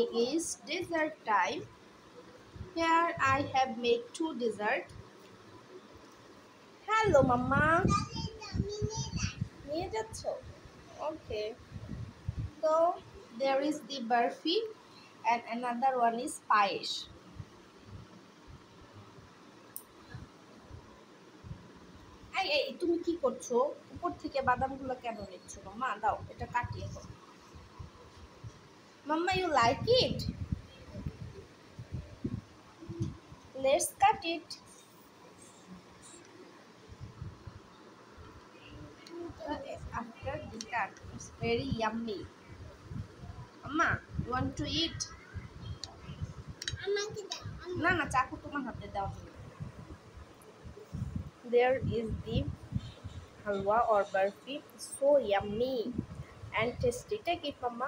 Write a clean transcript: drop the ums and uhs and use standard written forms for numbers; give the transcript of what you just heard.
Today is dessert time. Here I have made two desserts. Hello, Mama. নিয়ে যাচ্ছ? Okay. So there is the barfi and another one is payesh. এই তুমি কি করছো? উপর থেকে বাদামগুলো কেন নিচ্ছ? মাম্মা দাও, এটা কাটিয়ে দাও। Mama, you like it? Let's cut it. After the cut, it's very yummy. Mama, you want to eat? না না, চাকু তোমার হাতে দাও। There is the halwa or barfi, so yummy and tasty. Take it, Mama.